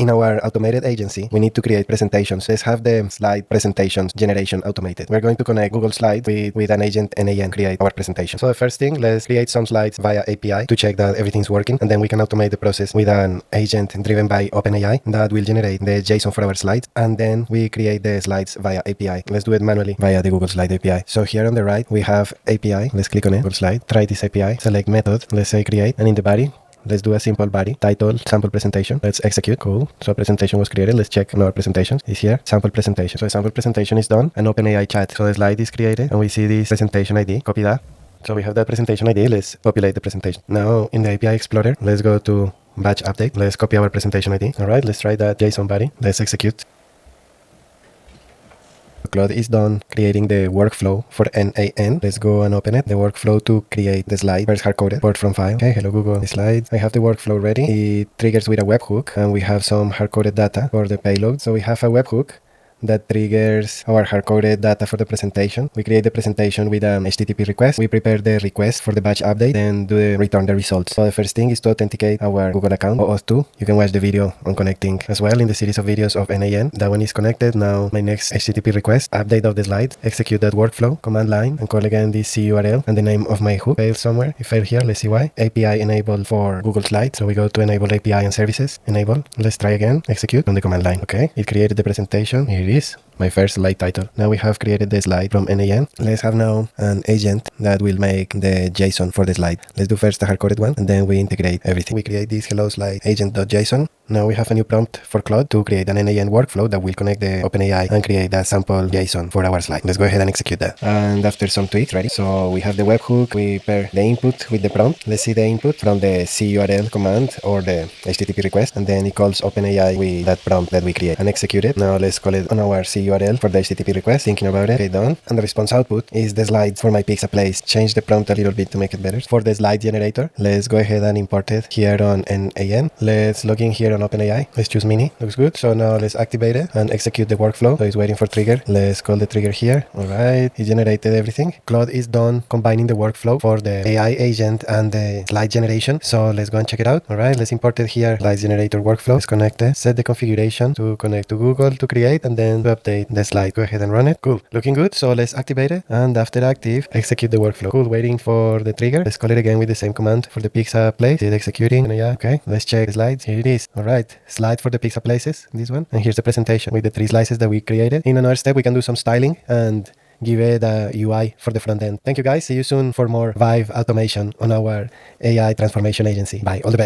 in our automated agency, we need to create presentations. Let's have the slide presentations generation automated. We're going to connect Google Slides with an agent n8n create our presentation. So the first thing, let's create some slides via API to check that everything's working, and then we can automate the process with an agent driven by OpenAI that will generate the JSON for our slides, and then we create the slides via API. Let's do it manually via the Google Slide API. So here on the right, we have API. Let's click on it, Google Slide, try this API, select method, let's say create, and in the body, let's do a simple body, title, sample presentation. Let's execute. Cool. So presentation was created. Let's check on our presentations. It's here, sample presentation. So the sample presentation is done, and OpenAI chat. So the slide is created, and we see this presentation ID. Copy that. So we have that presentation ID. Let's populate the presentation. Now in the API Explorer, let's go to batch update. Let's copy our presentation ID. All right, let's try that JSON body. Let's execute. Claude is done creating the workflow for n8n. Let's go and open it. The workflow to create the slide. First hard-coded, port from file. Okay, hello Google. The slide. I have the workflow ready. It triggers with a webhook, and we have some hard-coded data for the payload. So we have a webhook that triggers our hard-coded data for the presentation. We create the presentation with an HTTP request. We prepare the request for the batch update and return the results. So the first thing is to authenticate our Google account, OAuth2. You can watch the video on connecting as well in the series of videos of n8n. That one is connected. Now my next HTTP request, update of the slide, execute that workflow, command line, and call again this CURL and the name of my hook. Failed somewhere. It failed here. Let's see why. API enabled for Google Slides. So we go to enable API and services. Enable. Let's try again. Execute on the command line. Okay. It created the presentation. Here it is. My first slide title. Now we have created the slide from n8n. Let's have now an agent that will make the JSON for the slide. Let's do first the hard-coded one, and then we integrate everything. We create this hello slide agent.json. Now we have a new prompt for Claude to create an n8n workflow that will connect the OpenAI and create that sample JSON for our slide. Let's go ahead and execute that. And after some tweaks, ready? So we have the webhook. We pair the input with the prompt. Let's see the input from the CURL command or the HTTP request, and then it calls OpenAI with that prompt that we create and execute it. Now let's call it on our CURL for the HTTP request. Thinking about it. Okay, done. And the response output is the slides for my pixel place. Change the prompt a little bit to make it better. For the slide generator, let's go ahead and import it here on n8n. Let's log in here on OpenAI. Let's choose Mini. Looks good. So now let's activate it and execute the workflow. So it's waiting for trigger. Let's call the trigger here. All right. It generated everything. Claude is done combining the workflow for the AI agent and the slide generation. So let's go and check it out. All right. Let's import it here. Slide generator workflow. Let's connect it. Set the configuration to connect to Google to create, and then to update the slide. Go ahead and run it. Cool. Looking good. So let's activate it. And after active, execute the workflow. Cool. Waiting for the trigger. Let's call it again with the same command for the pixel place. It's executing. Yeah. Okay. Let's check the slides. Here it is. All right. Slide for the pixel places. This one. And here's the presentation with the 3 slices that we created. In another step, we can do some styling and give it a UI for the front end. Thank you guys. See you soon for more Vibe automation on our AI transformation agency. Bye. All the best.